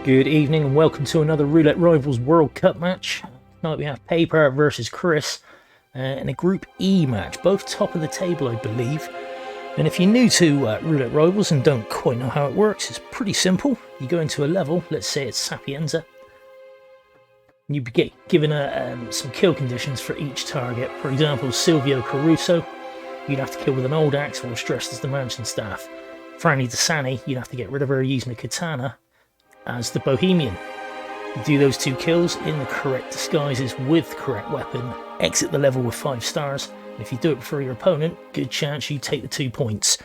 Good evening and welcome to another Roulette Rivals World Cup match. Tonight we have Paper versus Chris in a Group E match, both top of the table I believe. And if you're new to Roulette Rivals and don't quite know how it works, it's pretty simple. You go into a level, let's say it's Sapienza, and you get given some kill conditions for each target. For example, Silvio Caruso, you'd have to kill with an old axe or dressed as the mansion staff. Franny Desani, you'd have to get rid of her using a katana as the Bohemian. You do those two kills in the correct disguises with the correct weapon, exit the level with 5 stars, and if you do it before your opponent, good chance you take the 2 points.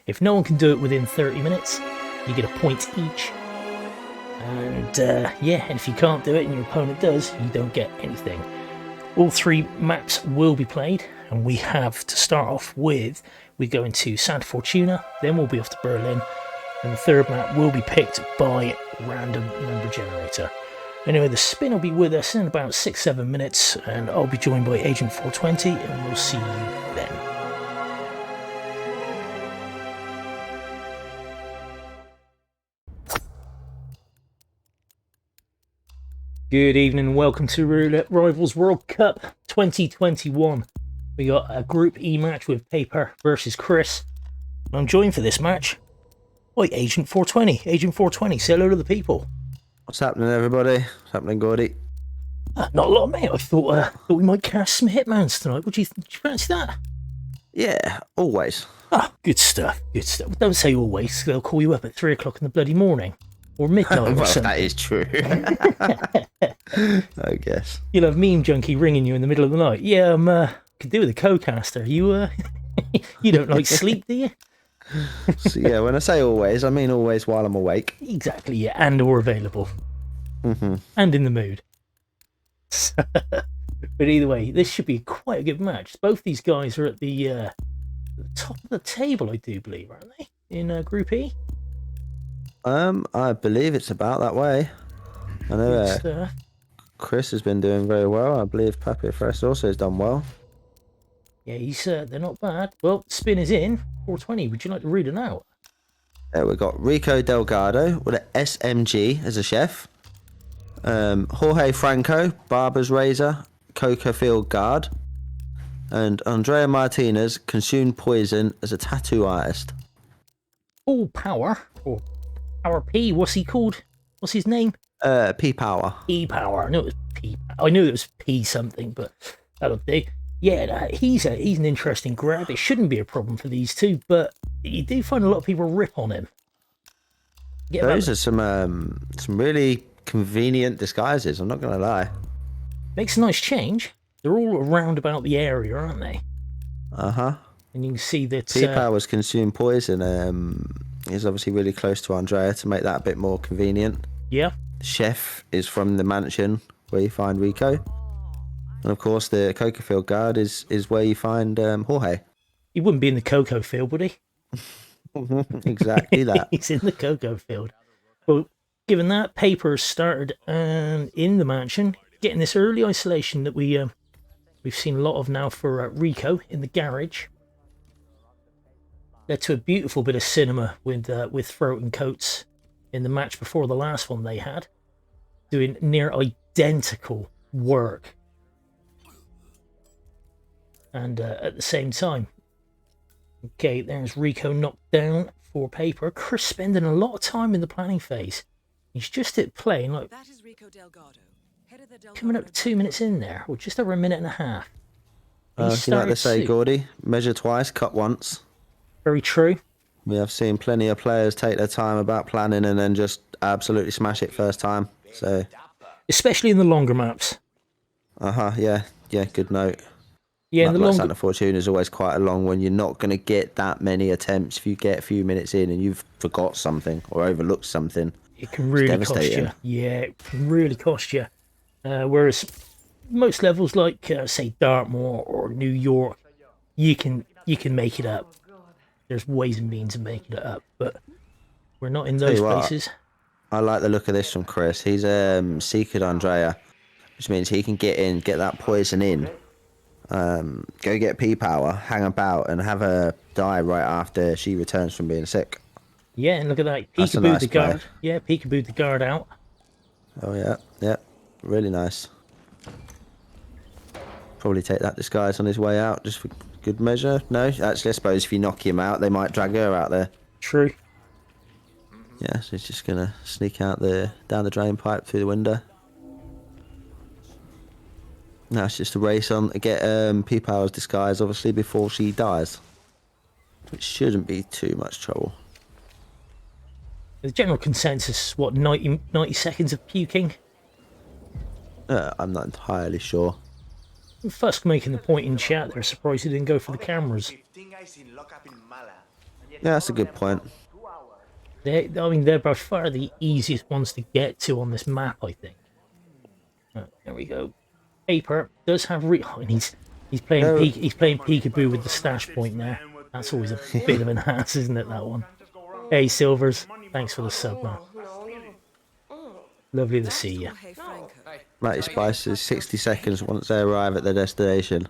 If no one can do it within 30 minutes, you get a point each. And and if you can't do it and your opponent does, you don't get anything. All 3 maps will be played, and we have to start off with, we go into Santa Fortuna, then we'll be off to Berlin, and the 3rd map will be picked by random number generator. Anyway, the spin will be with us in about 6-7 minutes, and I'll be joined by Agent 420, and we'll see you then. Good evening and welcome to Roulette Rivals World Cup 2021. We got a Group E match with Paper versus Chris. I'm joined for this match by Agent 420. Agent 420, say hello to the people. What's happening, everybody? What's happening, Gordy? Not a lot, mate. I thought we might cast some Hitmans tonight. Did you fancy that? Yeah, always. Good stuff, good stuff. Don't say always, they'll call you up at 3 o'clock in the bloody morning. Or midnight or Well, something. that is true. I guess. You'll have Meme Junkie ringing you in the middle of the night. Yeah, could do with a co-caster. You, you don't like sleep, do you? So, yeah, when I say always, I mean always while I'm awake. Exactly, yeah, and or available. Mm-hmm. And in the mood. But either way, this should be quite a good match. Both these guys are at the top of the table, I do believe, aren't they? In Group E? I believe it's about that way. I know Chris has been doing very well. I believe PapierFresse also has done well. Yeah, they're not bad. Well, spin is in. 420, would you like to read it out? We've got Rico Delgado with an SMG as a chef. Jorge Franco, Barber's Razor, Coca Field Guard. And Andrea Martinez, Consumed Poison as a tattoo artist. Full Power, or Power P, what's he called? What's his name? P Power. P Power, I knew it was P. I knew it was P something, but that'll do. Yeah, he's an interesting grab. It shouldn't be a problem for these two, but you do find a lot of people rip on him. Those are some really convenient disguises, I'm not going to lie. Makes a nice change. They're all around about the area, aren't they? Uh-huh. And you can see that... P-Power's Consumed Poison is obviously really close to Andrea to make that a bit more convenient. Yeah. The chef is from the mansion where you find Rico. And of course, the Coca Field Guard is where you find Jorge. He wouldn't be in the cocoa field, would he? Exactly that. He's in the cocoa field. Well, given that, Paper started in the mansion, getting this early isolation that we've seen a lot of now for Rico in the garage. Led to a beautiful bit of cinema with Throat and Coates in the match before the last one they had, doing near identical work. And at the same time, okay, there's Rico knocked down for Paper. Chris spending a lot of time in the planning phase. He's just at playing, like, that is Rico Delgado, head of the Delgado coming up to 2 minutes in there, or just over a minute and a half. You like to say, Gordy, measure twice, cut once. Very true. We have seen plenty of players take their time about planning and then just absolutely smash it first time. So, especially in the longer maps. Yeah, good note. Yeah, in the longer... Santa Fortuna is always quite a long one. You're not going to get that many attempts if you get a few minutes in and you've forgot something or overlooked something. It can really cost you. Yeah, it can really cost you. Whereas most levels, like say Dartmoor or New York, you can make it up. There's ways and means of making it up, but we're not in those places. I like the look of this from Chris. He's Seeked Andrea, which means he can get in, get that poison in. Go get P-Power, hang about, and have her die right after she returns from being sick. Yeah, and look at that. Peekaboo the guard. Yeah, peekaboo the guard out. Oh yeah, yeah, really nice. Probably take that disguise on his way out just for good measure. No, actually, I suppose if you knock him out, they might drag her out there. True. Yeah, so he's just gonna sneak out down the drain pipe through the window. Now it's just a race on to get P-Power's disguise, obviously, before she dies. Which shouldn't be too much trouble. The general consensus, what, 90 seconds of puking? I'm not entirely sure. First making the point in chat, they're surprised he didn't go for the cameras. Yeah, that's a good point. I mean, they're by far the easiest ones to get to on this map, I think. There we go. Paper does have and he's playing he's playing peekaboo with the stash point there. That's always a bit of an ass, isn't it, that one? Hey Silvers, thanks for the sub, man. Lovely to see you. Jorge Franco. Matty Spice is 60 seconds once they arrive at their destination.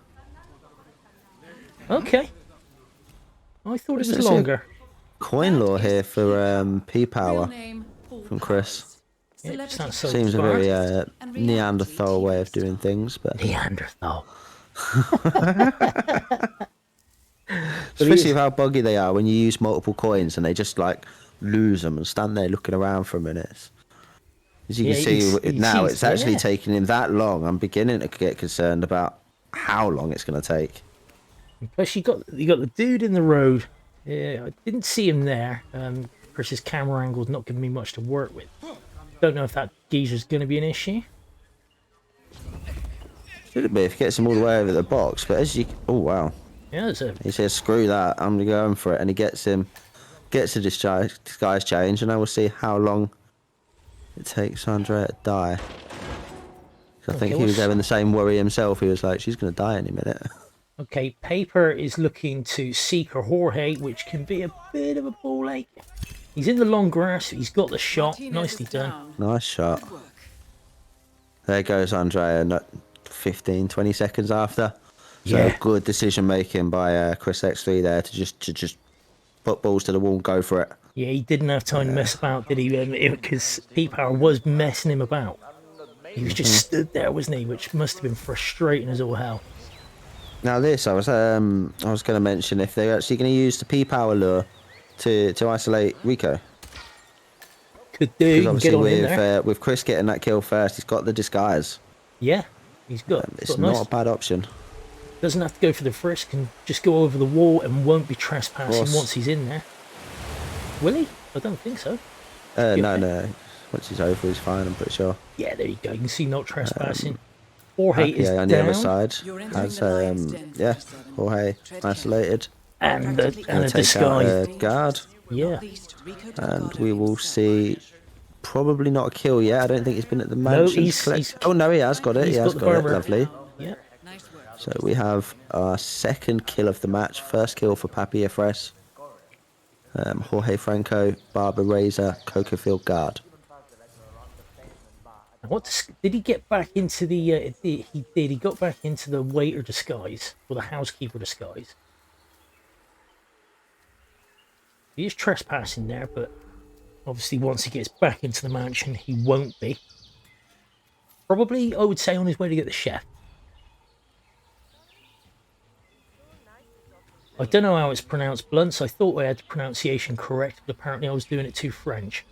Okay. I thought it was Is it longer. Coin law here for Real P-Power name, from Chris. Yeah, it sounds so Seems a smart. very Neanderthal way of doing things, but Neanderthal. especially with how buggy they are when you use multiple coins and they just like lose them and stand there looking around for a minute. As you can see now, it's actually taking him that long. I'm beginning to get concerned about how long it's going to take. Plus, you got the dude in the road. Yeah, I didn't see him there. Chris's camera angle's not giving me much to work with. Don't know if that geezer's going to be an issue. Should be if he gets him all the way over the box, but as you... Oh, wow. Yeah, it's a... He says, screw that, I'm going for it, and he gets a disguise change, and I will see how long it takes Andrea to die. I think he was having the same worry himself. He was like, she's going to die any minute. Okay, Paper is looking to seek her Jorge, which can be a bit of a ball ache. He's in the long grass. He's got the shot. Nicely done. Nice shot. There goes Andrea, not 15, 20 seconds after. So Yeah. good decision making by ChrisX3 there to just put balls to the wall and go for it. Yeah, he didn't have time to mess about, did he? Because P-Power was messing him about. He was just stood there, wasn't he? Which must have been frustrating as all hell. Now this, I was going to mention if they're actually going to use the P-Power lure to isolate Rico. Could do. Because obviously Get on in there. with Chris getting that kill first, he's got the disguise. Yeah, he's got. It's not a bad option. Doesn't have to go for the frisk, can just go over the wall and won't be trespassing once he's in there. Will he? I don't think so. No. Once he's over, he's fine, I'm pretty sure. Yeah, there you go. You can see not trespassing. Jorge is on down. the other side has, yeah, Jorge isolated. And a Take out disguise. guard. Yeah. And we will see probably not a kill yet. I don't think he's been at the mansion. Oh, no, he has got it. He has got it. Lovely. Yeah. So we have our second kill of the match. First kill for PapierFresse. Jorge Franco, Barber Razor, Cocofield Guard. Did he get back into the? He did. He got back into the waiter disguise or the housekeeper disguise. He is trespassing there, but obviously once he gets back into the mansion, he won't be. Probably, I would say, on his way to get the chef. I don't know how it's pronounced, Blunts. I thought I had the pronunciation correct, but apparently I was doing it too French.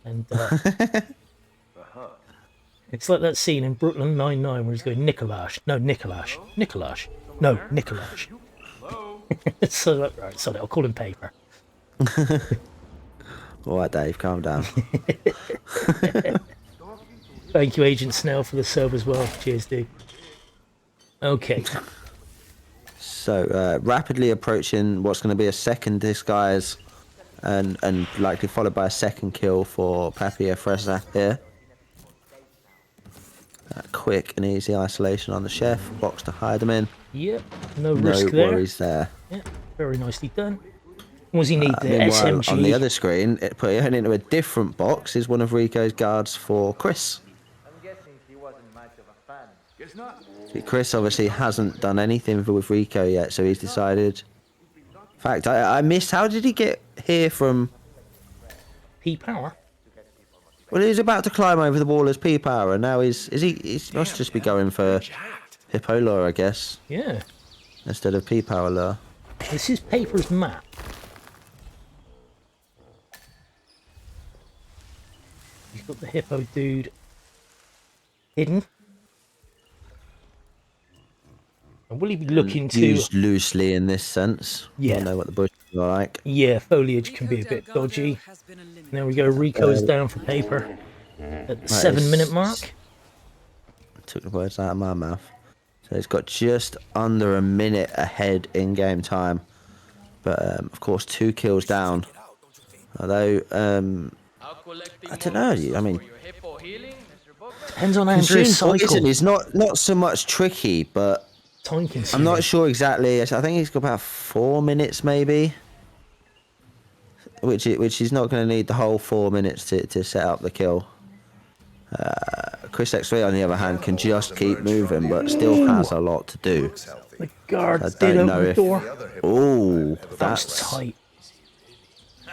And it's like that scene in Brooklyn Nine-Nine where he's going, Nicolaj. No, Nicolaj. Nicolaj. No, Nicolaj. So, right, sorry, I'll call him Paper. All right, Dave, calm down. Thank you, Agent Snell, for the sub as well. Cheers, dude. Okay. So, rapidly approaching what's going to be a second disguise and likely followed by a second kill for PapierFresse here. Quick and easy isolation on the chef. Box to hide him in. Yep, no risk there. No worries there. Yeah, very nicely done. What does he need? The Meanwhile, SMG. on the other screen, put it into a different box is one of Rico's guards for Chris. See, Chris obviously hasn't done anything with Rico yet, so he's decided. In fact, I missed. How did he get here from? P-Power. Well, he's about to climb over the wall as P-Power, and now he must just be going for Hippo lure, I guess, Yeah. instead of P-Power lure. This is Paper's map. He's got the Hippo dude hidden. And will he be looking to... Used loosely in this sense. Yeah. I don't know what the bushes are like. Yeah, foliage can be a bit dodgy. There we go, Rico's down for Paper at the 7-minute mark. Took the words out of my mouth. So he's got just under a minute ahead in game time. But, of course, 2 kills down. Although, I don't know, I mean... Depends on Andrew's cycle. He's not so much tricky, but... Time consuming. I'm not sure exactly. I think he's got about 4 minutes, maybe. Which he's not going to need the whole 4 minutes to set up the kill. ChrisX3, on the other hand, can just keep moving, but still has a lot to do. The guard I did don't open know the if... door. Oh, That's that's... tight.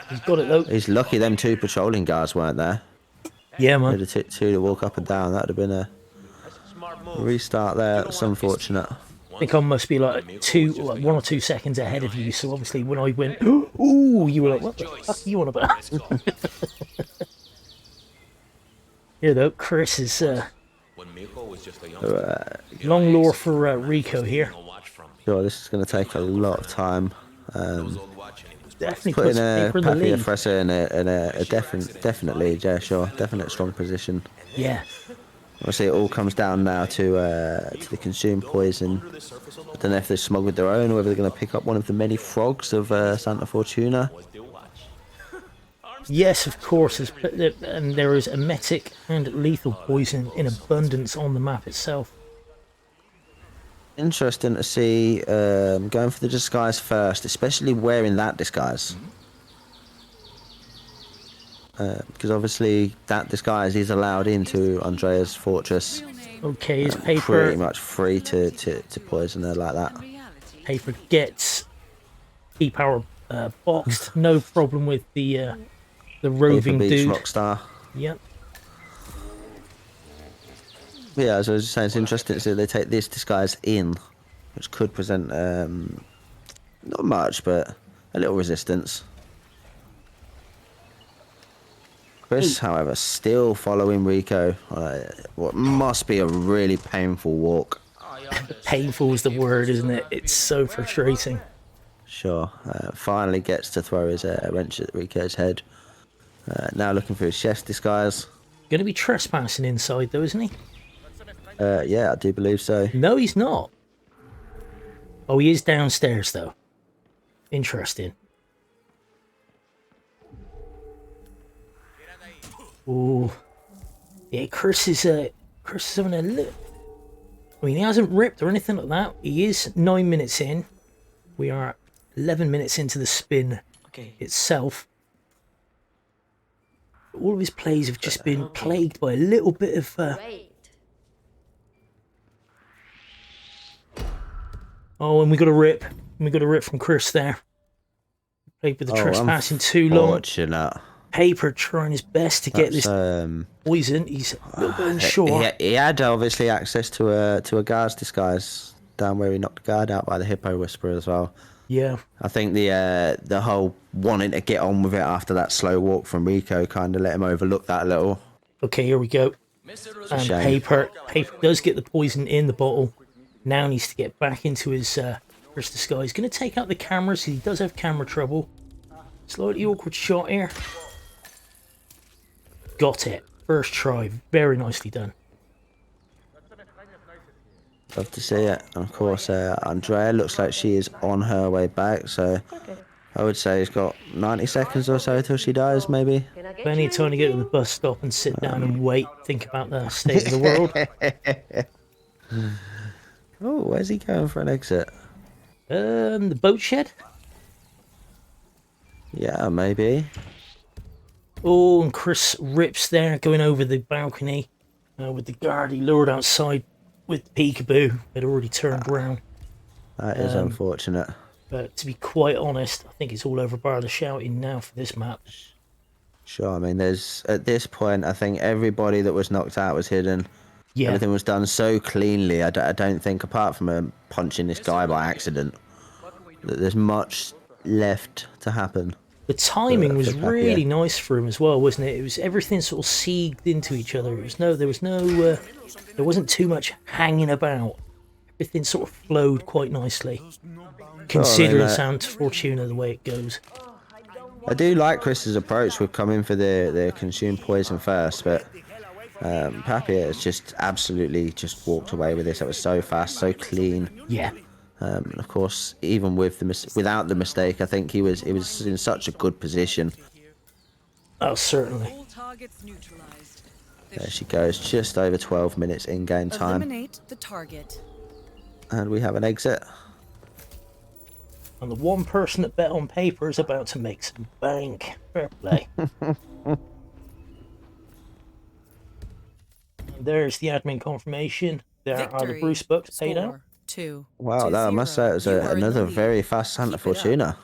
He's got it though. He's lucky them 2 patrolling guards weren't there. Yeah, man. They'd have 2 to walk up and down. That would have been a restart there. That's unfortunate. I think I must be like 1 or 2 seconds ahead of you, so obviously when I went, ooh, you were like, what the fuck are you on about? Yeah, though, Chris is long lure for Rico here. Sure, this is going to take a lot of time. Definitely Putting puts a Paper in the lead. PapierFresse in a definite lead, yeah, sure. Definite strong position. Yeah. Obviously, it all comes down now to the consumed poison. I don't know if they're smuggled their own or whether they're going to pick up one of the many frogs of Santa Fortuna. Yes, of course, and there is emetic and lethal poison in abundance on the map itself. Interesting to see going for the disguise first, especially wearing that disguise. Because obviously that disguise is allowed into Andrea's fortress. Okay, is Paper Pretty much free to poison her like that. Paper gets P-Power boxed, no problem with the roving Beach dude. Rockstar. Yep. Yeah, as I was just saying, it's interesting to see they take this disguise in, which could present not much, but a little resistance. Chris, however, still following Rico. What must be a really painful walk. Painful is the word, isn't it? It's so frustrating. Sure. Finally gets to throw his wrench at Rico's head. Now looking for his chef's disguise. Going to be trespassing inside, though, isn't he? Yeah, I do believe so. No, he's not. Oh, he is downstairs, though. Interesting. Ooh. Yeah, Chris is having a look. I mean, he hasn't ripped or anything like that. He is 9 minutes in. We are 11 minutes into the spin itself. All of his plays have just been plagued by a little bit of... Oh, and we got a rip. We got a rip from Chris there. Played with the trespassing too long. Fortunate. Paper trying his best to get this poison. He's a little bit unsure. He had obviously access to a guard's disguise down where he knocked the guard out by the Hippo Whisperer as well. Yeah. I think the whole wanting to get on with it after that slow walk from Rico kind of let him overlook that a little. Okay, here we go. And Paper does get the poison in the bottle. Now needs to get back into his Chris disguise. Going to take out the cameras. He does have camera trouble. Slightly awkward shot here. Got it. First try. Very nicely done. Love to see it. And of course, Andrea looks like she is on her way back. So I would say he's got 90 seconds or so till she dies, maybe. Plenty of time to get to the bus stop and sit down and wait. Think about the state of the world. Oh, where's he going for an exit? The boat shed? Yeah, maybe. Oh, and Chris rips there, going over the balcony with the guard he lured outside with Peekaboo. Had already turned round. That is unfortunate. But to be quite honest, I think it's all over bar the shouting now for this map. Sure. I mean, there's at this point, I think everybody that was knocked out was hidden. Yeah, Everything was done so cleanly. I don't think, apart from punching this guy by accident, that there's much left to happen. the timing was for really Papier. nice for him as well, wasn't it? It was everything sort of seeged into each other. There wasn't too much hanging about. Everything sort of flowed quite nicely, considering Santa Fortuna the way it goes. I do like Chris's approach with coming for the consumed poison first, but Papier has just absolutely just walked away with this. That was so fast, so clean. Yeah, And of course, even with without the mistake, I think he was in such a good position. oh certainly. All targets neutralized. There she goes, just over 12 minutes in-game time, Eliminate the target. and we have an exit. And the one person that bet on paper is about to make some bank. Fair play. And there's the admin confirmation. There are the Bruce bucks paid out. 2. Wow, that I must say it was another very fast Santa Fortuna.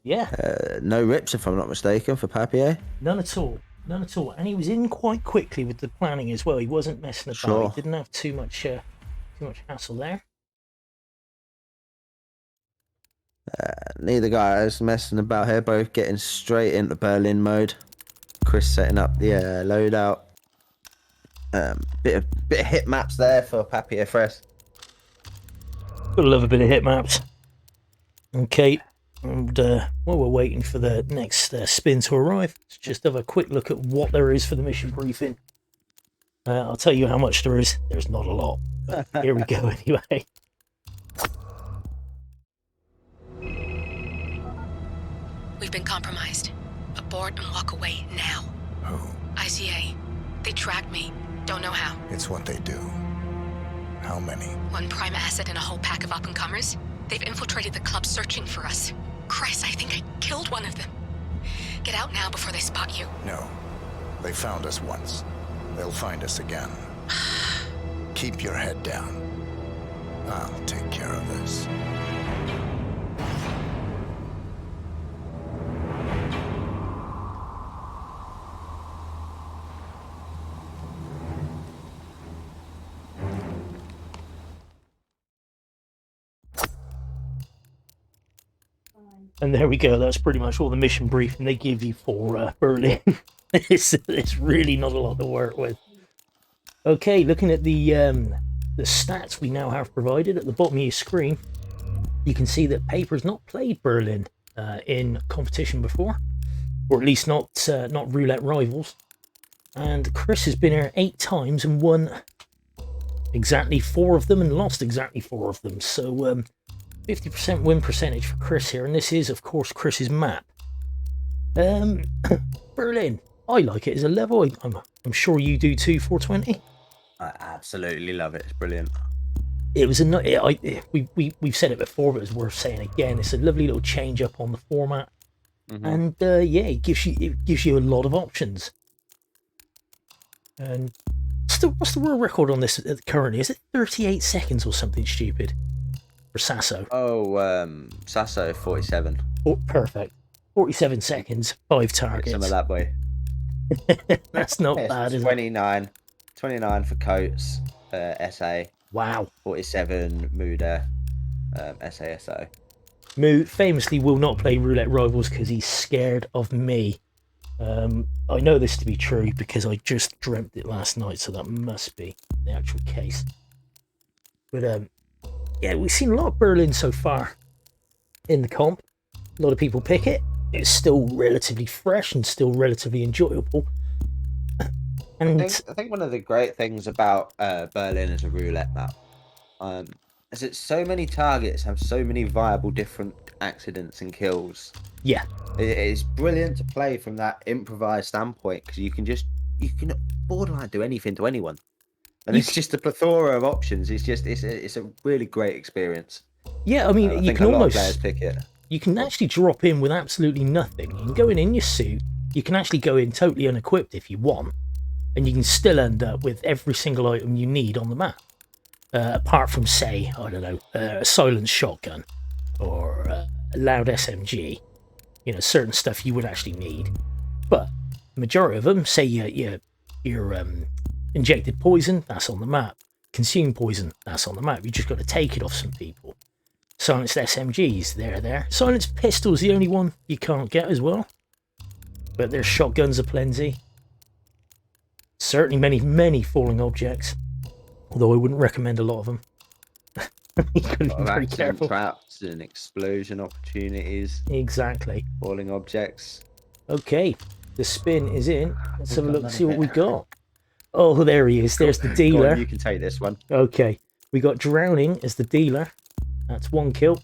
Yeah, No rips, if I'm not mistaken, for Papier. none at all. None at all. And he was in quite quickly with the planning as well. He wasn't messing about. Sure. He didn't have too much hassle there. Neither guys messing about here, both getting straight into Berlin mode. Chris setting up the loadout. Bit of hit maps there for PapierFresse. Gotta love a bit of hit maps. Okay, and while we're waiting for the next spin to arrive, let's just have a quick look at what there is for the mission briefing. I'll tell you how much there is. There's not a lot. But here we go anyway. We've been compromised. Abort and walk away now. Who? ICA. They tracked me. Don't know how. It's what they do. How many? One prime asset and a whole pack of up-and-comers. They've infiltrated the club searching for us. Chris, I think I killed one of them. Get out now before they spot you. No. They found us once. They'll find us again. Keep your head down. I'll take care of this. And there we go. That's pretty much all the mission briefing they give you for Berlin. it's really not a lot to work with. Okay, looking at the stats we now have provided at the bottom of your screen, you can see that Paper's not played Berlin in competition before, or at least not Roulette Rivals. And Chris has been here 8 times and won exactly 4 of them and lost exactly 4 of them. So 50% win percentage for Chris here, and this is, of course, Chris's map. Berlin, I like it as a level. I'm sure you do too, 420. I absolutely love it. It's brilliant. It was we've said it before, but it's worth saying again. It's a lovely little change up on the format, and yeah, it gives you a lot of options. And what's the world record on this currently? Is it 38 seconds or something stupid? For Sasso. Oh, Sasso 47. Oh, perfect. 47 seconds, 5 targets. Some of that, boy. That's not bad, is it? 29 for Coates, SA. Wow. 47 Muda, SASO. Moo famously will not play Roulette Rivals because he's scared of me. I know this to be true because I just dreamt it last night, so that must be the actual case. But yeah, we've seen a lot of Berlin so far in the comp. A lot of people pick it. It's still relatively fresh and still relatively enjoyable. And I think one of the great things about Berlin as a roulette map is that so many targets have so many viable different accidents and kills. yeah, It's brilliant to play from that improvised standpoint because you can borderline do anything to anyone. And it's just a plethora of options. It's a really great experience. yeah. I mean, I you think can a lot of almost players pick it. you can actually drop in with absolutely nothing. You can go in your suit. You can actually go in totally unequipped if you want, and you can still end up with every single item you need on the map. Apart from, say, I don't know, a silent shotgun or a loud SMG. You know, certain stuff you would actually need. But The majority of them, say you're injected poison, that's on the map. Consumed poison, that's on the map. You just got to take it off some people. Silenced SMGs, there. Silenced pistols, the only one you can't get as well. But there's shotguns aplenty. Certainly many falling objects. Although I wouldn't recommend a lot of them. You got to be very careful. Traps and explosion opportunities. Exactly. Falling objects. Okay, the spin is in. Let's have a look and see what we got. Oh, there he is. There's the dealer. Go on, you can take this one. Okay, we got drowning as the dealer. That's one kill.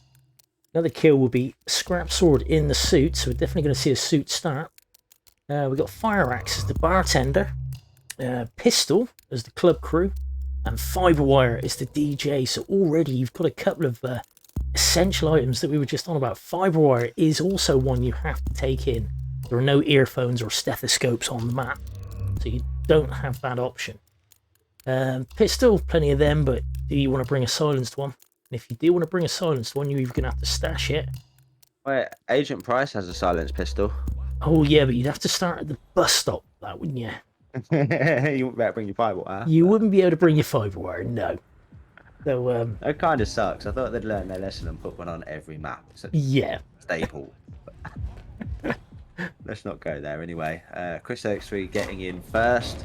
Another kill will be scrap sword in the suit, so we're definitely going to see a suit start. We got fire axe as the bartender. Pistol as the club crew. And fiber wire is the DJ. So already you've got a couple of essential items that we were just on about. Fiber wire is also one you have to take in. There are no earphones or stethoscopes on the map, so you don't have that option. Pistol, plenty of them, but do you want to bring a silenced one? And if you do want to bring a silenced one, you're either going to have to stash it. Wait, Agent Price has a silenced pistol. Oh yeah, but you'd have to start at the bus stop, that wouldn't you? You wouldn't better bring your fiber wire. You wouldn't be able to bring your fiber wire, no. So it kind of sucks. I thought they'd learn their lesson and put one on every map. It's a yeah. staple. Let's not go there anyway. ChrisX3 getting in first.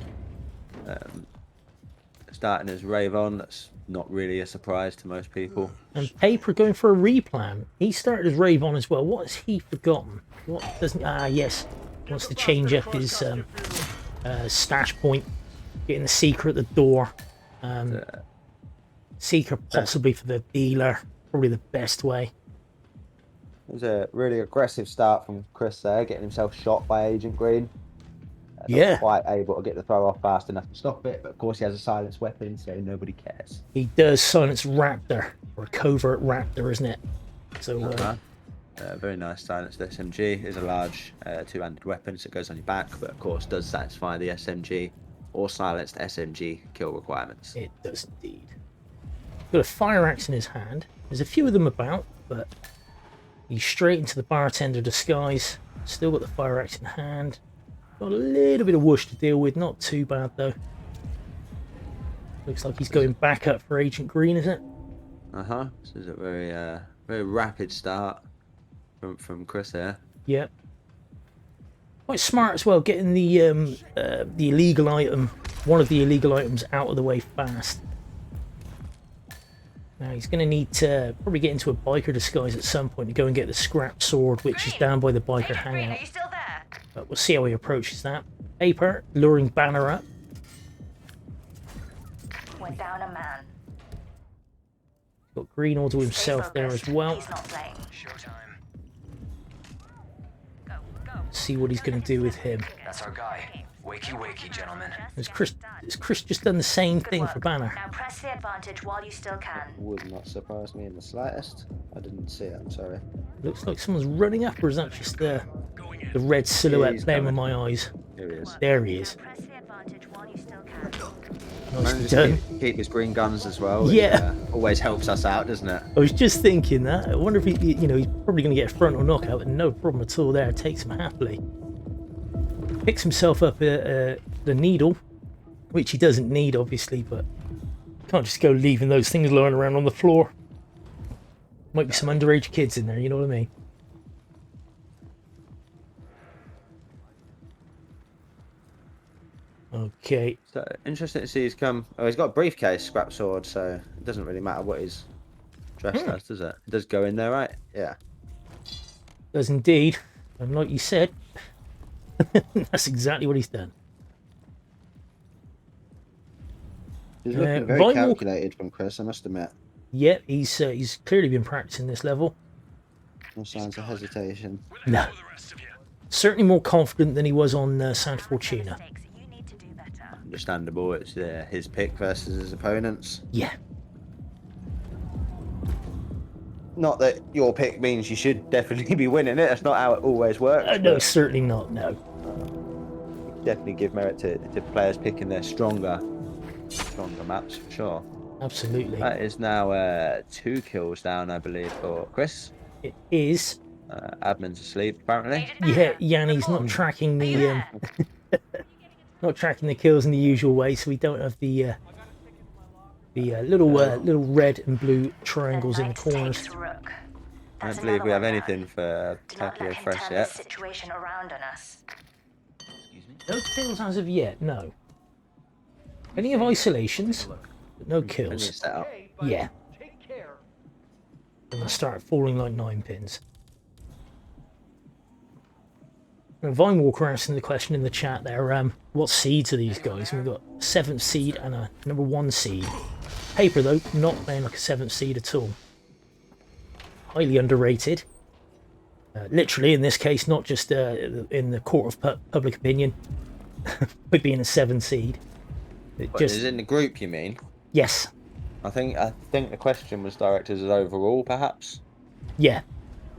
Starting as Ravon. That's not really a surprise to most people. And Paper going for a replan. He started as Ravon as well. What has he forgotten? What doesn't? Yes. Wants to change up his stash point. Getting the Seeker at the door. Seeker possibly for the dealer. Probably the best way. It was a really aggressive start from Chris there, getting himself shot by Agent Green. Yeah. Not quite able to get the throw off fast enough to stop it, but of course he has a silenced weapon, so nobody cares. He does silence Raptor, or covert Raptor, isn't it? So very nice silenced SMG. Is a large two-handed weapon, so it goes on your back, but of course does satisfy the SMG or silenced SMG kill requirements. It does indeed. Got a fire axe in his hand. There's a few of them about, but he's straight into the bartender disguise. Still got the fire axe in hand. Got a little bit of whoosh to deal with, not too bad though. Looks like he's going back up for Agent Green, isn't it? This is a very rapid start from Chris here. Yeah. Quite smart as well, getting the illegal item, one of the illegal items out of the way fast. Now he's going to need to probably get into a biker disguise at some point to go and get the scrap sword, which is down by the biker hangout. Are you still there? But we'll see how he approaches that. Paper, luring Banner up. We're down a man. Got Green all to himself there as well. He's not playing. Showtime. Go, go. See what he's going to do with him. That's our guy. Wakey, wakey, gentlemen. Has Chris just done the same thing for Banner? Now press the advantage while you still can. Would not surprise me in the slightest. I didn't see it, I'm sorry. Looks like someone's running up, or is that just the red silhouette playing with my eyes? Here he is. There he is. Press the advantage while you still can. Nicely done. Keep his green guns as well. Yeah. It, always helps us out, doesn't it? I was just thinking that. I wonder if he, he's probably going to get a frontal knockout, and no problem at all there. Takes him happily. Picks himself up the needle, which he doesn't need, obviously, but can't just go leaving those things lying around on the floor. Might be some underage kids in there, you know what I mean? Okay. So interesting to see he's come. Oh, he's got a briefcase, scrap sword, so it doesn't really matter what he's dressed as, does it? It does go in there, right? Yeah. Does indeed. And like you said, that's exactly what he's done. He's looking very Vinyl- calculated from Chris, I must admit. Yeah, he's clearly been practicing this level. No signs of hesitation. No. Certainly more confident than he was on Santa Fortuna. You need to do better. Understandable. It's his pick versus his opponents. Yeah. Not that your pick means you should definitely be winning it. That's not how it always works. No, but certainly not, no. definitely give merit to players picking their stronger maps for sure. Absolutely. That is now 2 kills down, I believe, for Chris. It is. Admin's asleep, apparently. Yeah, Yanni's not tracking the Not tracking the kills in the usual way, so we don't have the little red and blue triangles in the corners. I don't believe we have anything for PapierFresse yet. Situation around on us. No kills as of yet, no. Plenty of isolations, but no kills. Setup. Yeah. And I start falling like 9 pins. And Vine Walker asking the question in the chat there, what seeds are these guys? And we've got 7th seed and a number 1 seed. Paper though, not playing like a 7th seed at all. Highly underrated. Literally in this case, not just in the court of public opinion, but being a 7th seed. Is it in the group, you mean? Yes. I think the question was directed as overall, perhaps. Yeah.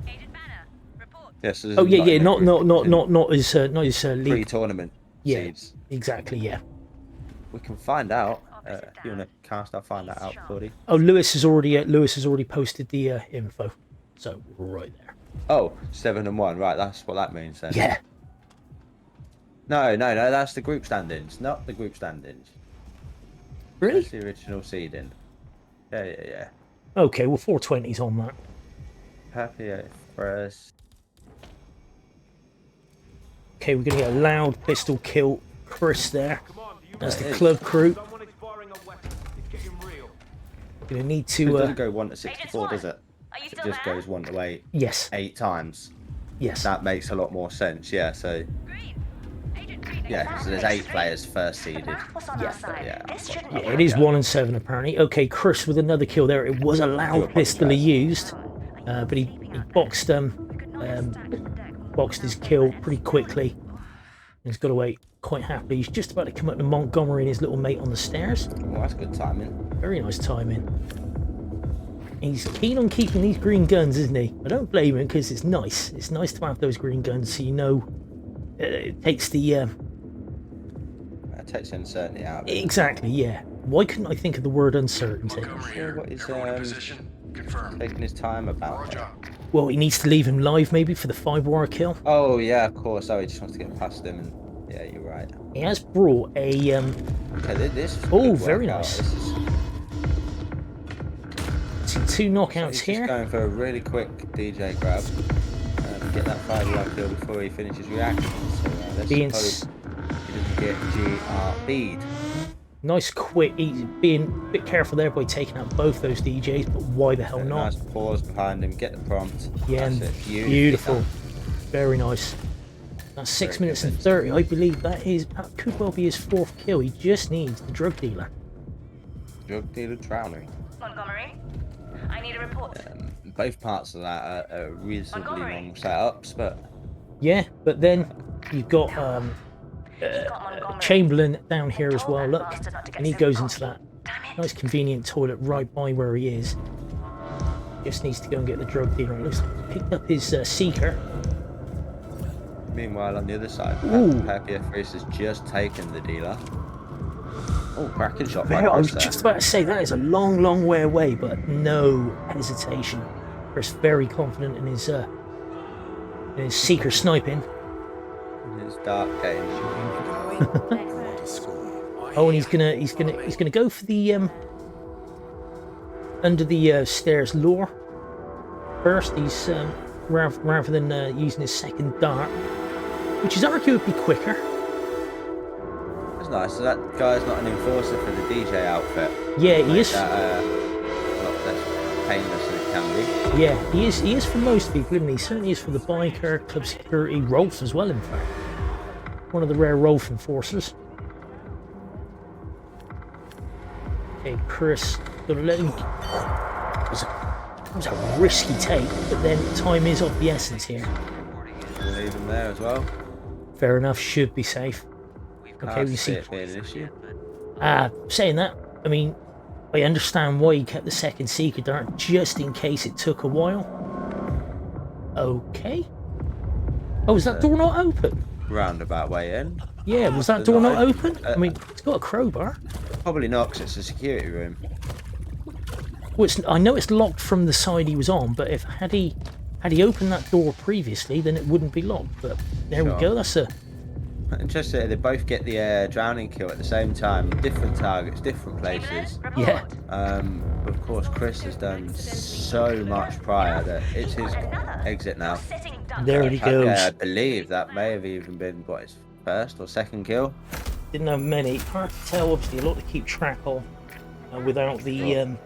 Agent Banner, report. Yes. Oh yeah. Not as league. Pre-tournament Yeah. seeds. Exactly. Yeah. We can find out. If you want to cast, I'll find that out for you. Oh, Lewis has already posted the info, so we're right there. Oh, 7 and 1. Right, that's what that means then. Yeah. No. That's the group standings, not the group standings. Really? That's the original seeding. Yeah. Okay, well 420's on that. PapierFresse. Okay, we're gonna get a loud pistol kill Chris there. That's the club crew. Gonna need It to. doesn't go 1 to 64, does it? Are you It still just there? goes 1 to 8. Yes. 8 times. Yes. That makes a lot more sense. Yeah. So Green. Agent Green. yeah. So there's 8 players first seeded. What's on our side? Yeah. This shouldn't Yeah, be it is 1 and 7 apparently. Okay, Chris with another kill there. It was a loud pistol he used, but he boxed his kill pretty quickly. He's got away quite happily. He's just about to come up to Montgomery and his little mate on the stairs. Well, that's good timing. Very nice timing. He's keen on keeping these green guns, isn't he? I don't blame him because it's nice. It's nice to have those green guns, so you know it takes the That takes the uncertainty out of it. exactly, yeah. Why couldn't I think of the word uncertainty? Sure what he's taking his time about. Well, he needs to leave him live maybe for the 5-wire kill. Oh yeah, of course. Oh, he just wants to get past him, and yeah, you're right. He has brought a Okay, this. is a Oh, good very workout. nice. This is, two knockouts he's here. just going for a really quick DJ grab. Get that 5-wire kill before he finishes reacting. So let's Being suppose he doesn't get GRB'd. Nice quick. He's being a bit careful there by taking out both those DJs, but why the hell A not? nice pause behind him. Get the prompt. Yeah, That's and it. beautiful. done. Very nice. That's 6 Very minutes good, and Vince. 30. I believe that could well be his 4th kill. He just needs the drug dealer. Drug dealer drowning. Montgomery. I need a report. Both parts of that are reasonably Montgomery. long setups, but Yeah, but then you've got You've got Montgomery. Chamberlain down here as well. Look, Bastard not to get and he sent goes off. into that Damn it. nice convenient toilet right by where he is. Just needs to go and get the drug dealer. Looks like he picked up his seeker. meanwhile on the other side, Ooh. PapierFresse has just taken the dealer. Oh, cracking shot by I was Chris there. just about to say that is a long, long way away, but no hesitation. Chris very confident in his seeker sniping. His dark game. Oh, and he's gonna go for the under the stairs lure first. He's rather than using his second dart, which is arguably quicker. That's nice. So that guy's not an enforcer for the DJ outfit. Yeah, he Make is. that, a lot less painless than it can be. Yeah, he is. He is for most people, isn't he? Certainly is for the biker, club security, Rolf as well. In fact, one of the rare Rolf enforcers. Okay, Chris, gonna let him. It was a risky take, but then time is of the essence here. Leave him there as well. Fair enough, should be safe. Okay, Can't we see see. it being an issue. Saying that, I mean, I understand why he kept the second seeker dart just in case it took a while. Okay. Oh, is that door not open? Roundabout way in. Yeah, was that door not open? I mean, it's got a crowbar. Probably not, 'cause it's a security room. Well, I know it's locked from the side he was on, but if had he opened that door previously, then it wouldn't be locked. But there we Sure. go. That's a Interesting. They both get the drowning kill at the same time. Different targets, different places. Yeah. Of course, Chris has done so much prior that it's his exit now. There he goes. I believe that may have even been what, his first or second kill. Didn't have many. Hard to tell. Obviously, a lot to keep track of without the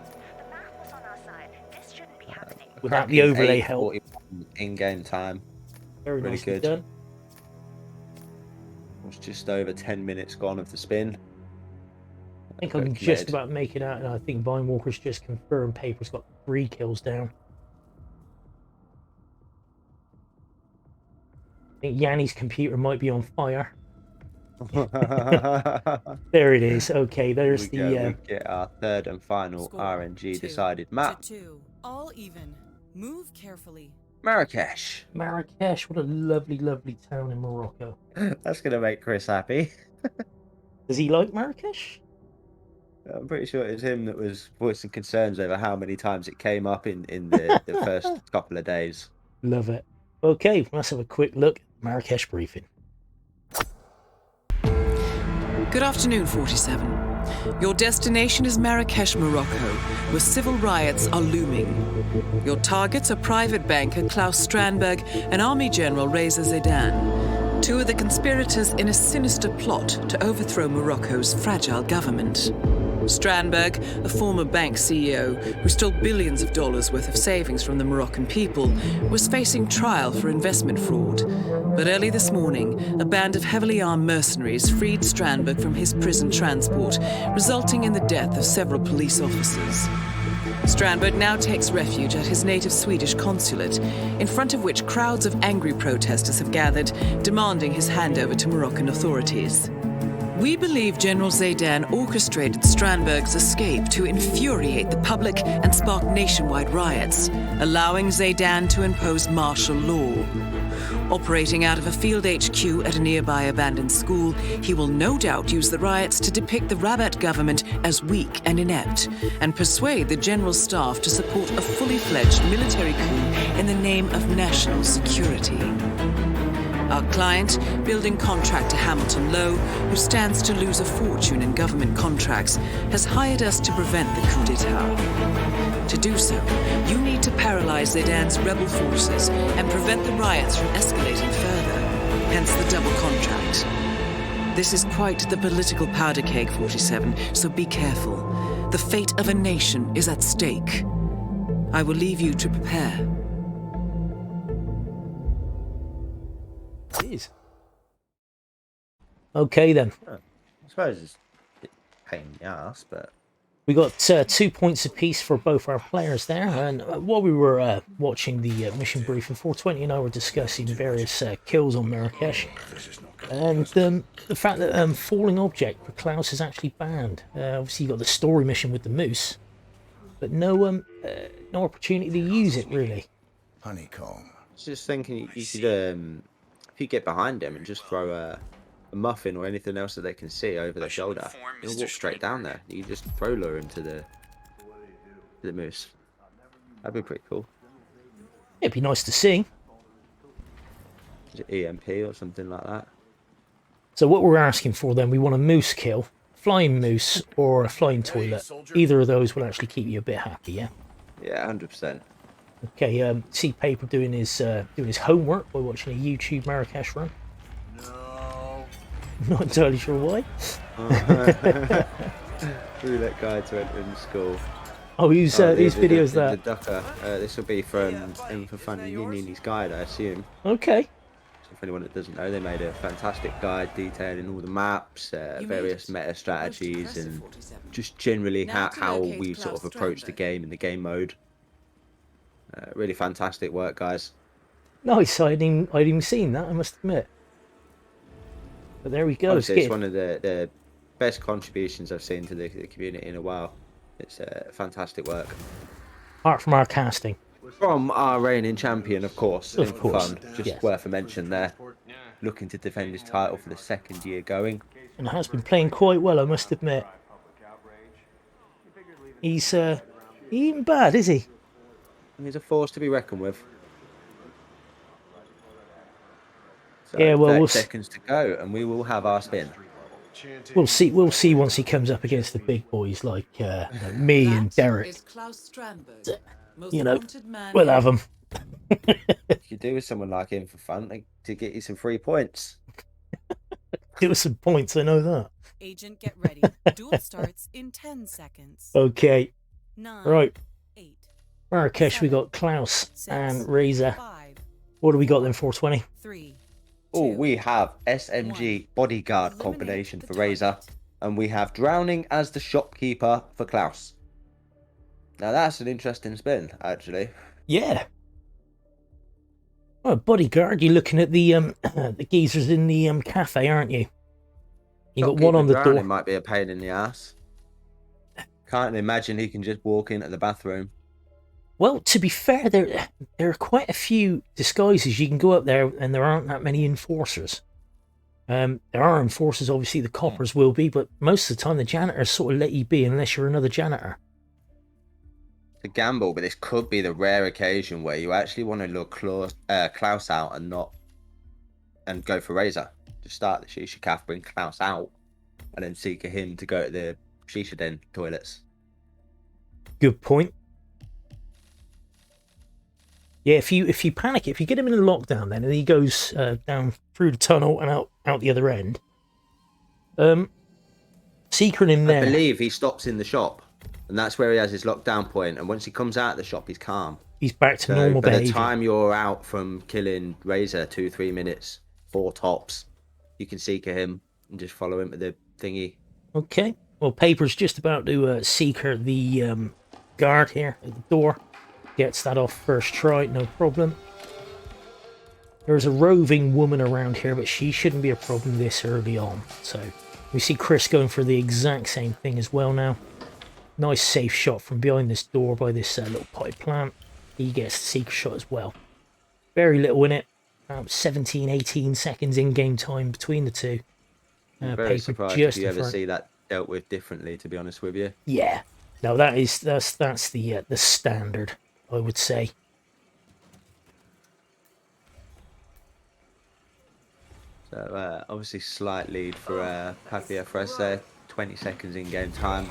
without the overlay help. In-game time. Very really nicely good. done. It was just over 10 minutes gone of the spin. I think I'm just about making out, and I think Vine Walker's just confirmed Paper's got 3 kills down. I think Yanni's computer might be on fire. There it is. Okay, there's we get our third and final Score RNG 2 decided to map. 2. All even. Move carefully. Marrakesh. Marrakesh. What a lovely, lovely town in Morocco. That's going to make Chris happy. Does he like Marrakesh? I'm pretty sure it was him that was voicing concerns over how many times it came up in the first couple of days. Love it. Okay, let's have a quick look at Marrakesh briefing. Good afternoon, 47. Your destination is Marrakesh, Morocco, where civil riots are looming. Your targets are private banker Klaus Strandberg and Army General Reza Zaidan, 2 of the conspirators in a sinister plot to overthrow Morocco's fragile government. Strandberg, a former bank CEO who stole billions of dollars worth of savings from the Moroccan people, was facing trial for investment fraud. But early this morning, a band of heavily armed mercenaries freed Strandberg from his prison transport, resulting in the death of several police officers. Strandberg now takes refuge at his native Swedish consulate, in front of which crowds of angry protesters have gathered, demanding his handover to Moroccan authorities. We believe General Zaidan orchestrated Strandberg's escape to infuriate the public and spark nationwide riots, allowing Zaidan to impose martial law. Operating out of a field HQ at a nearby abandoned school, he will no doubt use the riots to depict the Rabat government as weak and inept, and persuade the general staff to support a fully fledged military coup in the name of national security. Our client, building contractor Hamilton Lowe, who stands to lose a fortune in government contracts, has hired us to prevent the coup d'etat. To do so, you need to paralyze Zaidan's rebel forces and prevent the riots from escalating further, hence the double contract. This is quite the political powder keg, 47, so be careful. The fate of a nation is at stake. I will leave you to prepare. It is. Okay then. I suppose it's a bit pain in the ass, but We got 2 points apiece for both our players there, and while we were watching the mission briefing, 420 and I were discussing various kills on Marrakesh, and the fact that falling object for Klaus is actually banned. Obviously you got the story mission with the moose, but no opportunity to use it really. Honeycomb. I was just thinking you should, if you get behind them and just throw a muffin or anything else that they can see over their shoulder, you'll walk straight down there. You just throw lure into the moose. That'd be pretty cool. It'd be nice to see. Is it EMP or something like that? So what we're asking for then, we want a moose kill, flying moose or a flying toilet. Either of those will actually keep you a bit happy, yeah? Yeah, 100%. Okay, see Paper doing his homework by watching a YouTube Marrakesh run. No. Not entirely sure why. Roulette guide to entering school. Oh, whose videos The that? ducker. This will be from M for Fun and Nini's guide, I assume. Okay. So for anyone that doesn't know, they made a fantastic guide detailing all the maps, various meta strategies, and just generally how we sort of approach the game in the game mode. Really fantastic work, guys. Nice. I'd even seen that, I must admit. But there we go. Honestly, it's one of the best contributions I've seen to the community in a while. It's fantastic work. Apart from our casting. From our reigning champion, of course. Of course, Fun. Just yes. worth a mention there. Looking to defend his title for the 2nd year going. And has been playing quite well, I must admit. He ain't bad, is he? He's a force to be reckoned with. So Yeah, well, 30 seconds to go, and we will have our spin. we'll see. We'll see once he comes up against the big boys like me and That Derek. is Klaus Strandberg, most You know, wanted man we'll in- have him. You could do with someone like him for fun to get you some free points. Give us some points. I know that. Agent, get ready. Duel starts in 10 seconds. Okay. 9, Right. 8, Marrakesh, we got Klaus 6, and Razor. 5, What do we got then? 420. 3. Oh, 2, we have SMG bodyguard Eliminate combination the for Razor, target. and we have drowning as the shopkeeper for Klaus. Now that's an interesting spin, actually. Yeah. Oh, bodyguard, you're looking at the the geezers in the cafe, aren't you? You got one Shopkeeper on the drowning door. might be a pain in the ass. Can't imagine he can just walk into the bathroom. Well, to be fair, there are quite a few disguises. You can go up there, and there aren't that many enforcers. There are enforcers, obviously. The coppers will be, but most of the time, the janitors sort of let you be unless you're another janitor. It's a gamble, but this could be the rare occasion where you actually want to look Klaus out and go for Razor. Just start the shisha calf, bring Klaus out, and then seek him to go to the shisha den toilets. Good point. Yeah, if you panic, if you get him in a lockdown, then and he goes down through the tunnel and out the other end. Secret him there. I believe he stops in the shop, and that's where he has his lockdown point. And once he comes out of the shop, he's calm. He's back to So normal by behavior. the time you're out from killing Razor, 2-3 minutes, 4 tops, you can seek him and just follow him to the thingy. Okay. Well, Paper's just about to secret the guard here at the door. Gets that off first try, no problem. There's a roving woman around here, but she shouldn't be a problem this early on. So we see Chris going for the exact same thing as well now. Nice safe shot from behind this door by this little pipe plant. He gets the secret shot as well. Very little in it. 17, 18 seconds in-game time between the two. I'm very surprised if you ever see that dealt with differently, to be honest with you. Yeah. No, that's the standard, I would say. So obviously slight lead for PapierFresse there. 20 seconds in-game time.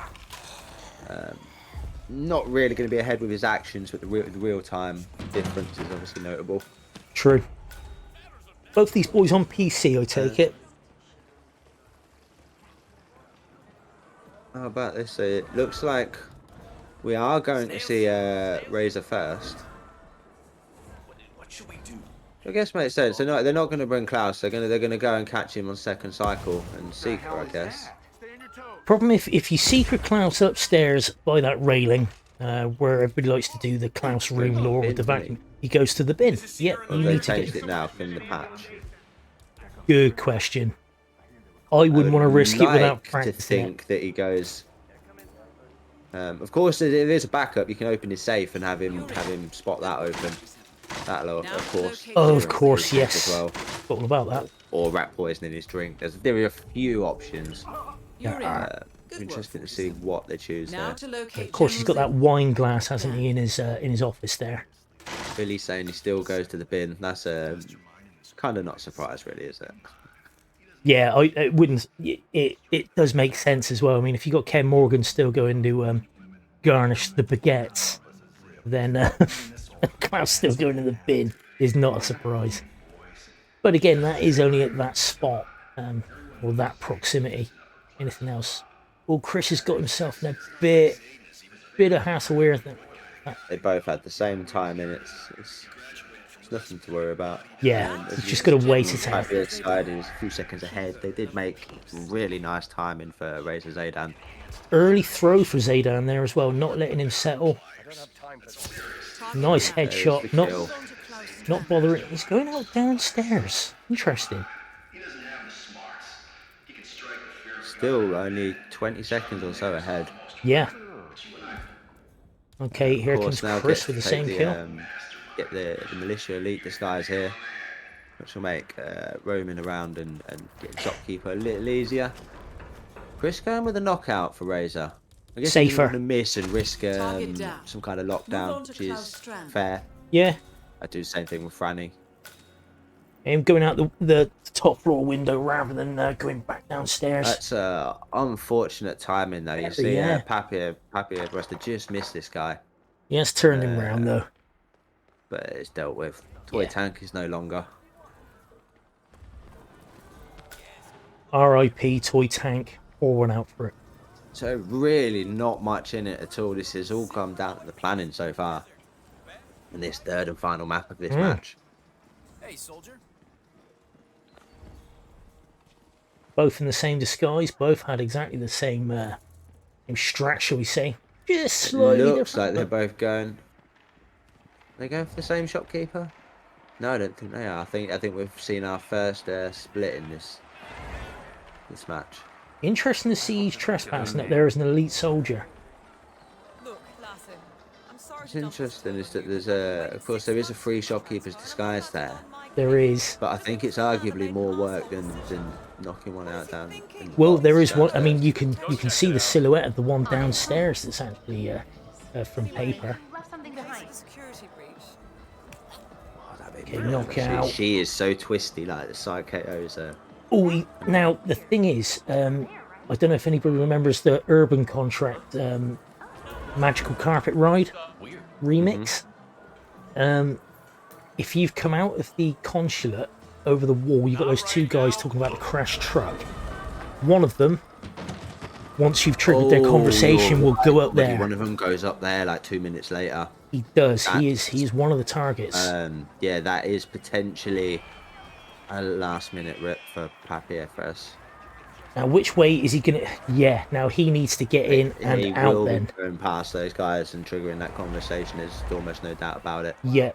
Not really going to be ahead with his actions, but the real-time difference is obviously notable. True. Both these boys on PC, I take it. How about this? It looks like we are going to see Razor first. I guess makes sense. They're not going to bring Klaus. They're going to go and catch him on second cycle and Seeker, I guess. Problem if you secret Klaus upstairs by that railing, where everybody likes to do the Klaus room lore with the vacuum, he goes to the bin. Yep, you They've need to changed get. it now from the patch. Good question. I wouldn't want to risk it without to practicing it. think that he goes. Of course, if there's a backup, you can open his safe and have him spot that open. That'll of course. Of course, his yes. as well. Forgotten about that. Or rat poison in his drink. There are a few options. You're in. Good Interesting work, to see 47. what they choose Now there. to locate Of course, he's got that General wine glass, hasn't he, in his office there? Billy's saying he still goes to the bin. That's kind of not surprised, really, is it? Yeah, I wouldn't. It does make sense as well. I mean, if you got Ken Morgan still going to garnish the baguettes, then Klaus still going in the bin is not a surprise. But again, that is only at that spot or that proximity. Anything else? Well, Chris has got himself in a bit of hassle here. They both had the same time, and it's nothing to worry about. Yeah, As he's you just got to can wait see, it out. Papier's side is a few seconds ahead. They did make really nice timing for Razor Zaydan. Early throw for Zaydan there as well, not letting him settle. Nice headshot. the kill. Not bothering. He's going out downstairs. Interesting. Still only 20 seconds or so ahead. Yeah. Okay, here Of comes course, now Chris get with the to same take kill. Get the militia elite disguise here, which will make roaming around and getting shopkeeper a little easier. Chris going with a knockout for Razor. I guess he's Safer. going to miss and risk Target down. some kind of Move on lockdown, to which is Klaus Strand. fair. Yeah. I do the same thing with Franny. Him going out the top floor window rather than going back downstairs. That's unfortunate timing, though. You see, Yeah. Papier must have just missed this guy, He has turned him round, though. but it's dealt with. Toy tank is no longer. R.I.P. Toy Tank. Pour one out for it. So really not much in it at all. This has all come down to the planning so far. And this third and final map of this match. Hey, soldier. Both in the same disguise. Both had exactly the same strat, shall we say. Just slightly Looks different. like they're both going... They going for the same shopkeeper? No, I don't think they are. I think we've seen our first split in this match. Interesting to see he's trespassing up there as an elite soldier. Look, Lassen, I'm sorry. What's interesting is that there's of course there is a free shopkeeper's disguise there, There is. but I think it's arguably more work than knocking one out down. in the Well, box there is one. I downstairs. mean, you can see the silhouette of the one downstairs that's actually from paper. You left something behind. Security breach. Oh, that'd be Okay, brilliant. knockout. She is so twisty, like the side KOs. Oh, now the thing is, I don't know if anybody remembers the Urban Contract Magical Carpet Ride remix. If you've come out of the consulate over the wall, you've got those two guys talking about the crashed truck. One of them, once you've triggered their conversation, will go up there. One of them goes up there like 2 minutes later. He does. He is one of the targets. Yeah, that is potentially a last-minute rip for PapierFresse. Now, which way is he gonna? Yeah. Now he needs to get in and He out. will Then. be going past those guys and triggering that conversation. There's almost no doubt about it. Yeah.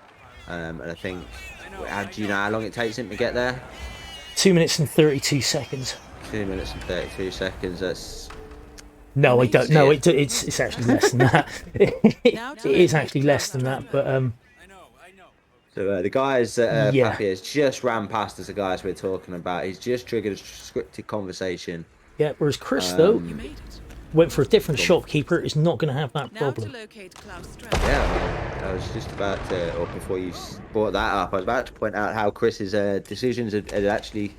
And I think, do you know how long it takes him to get there? 2 minutes and 32 seconds. 2 minutes and 32 seconds. That's No, I don't. No, Amazing. it's actually less than that. It is actually less than that, but so the guys that Yeah. Papier's just ran past us, the guys we're talking about. He's just triggered a scripted conversation. yeah. Whereas Chris though You made it. went for a different shopkeeper. Is not going to have that Now to problem. locate Klaus Strand. Yeah, I was just about to, or before you brought that up, I was about to point out how Chris's decisions had actually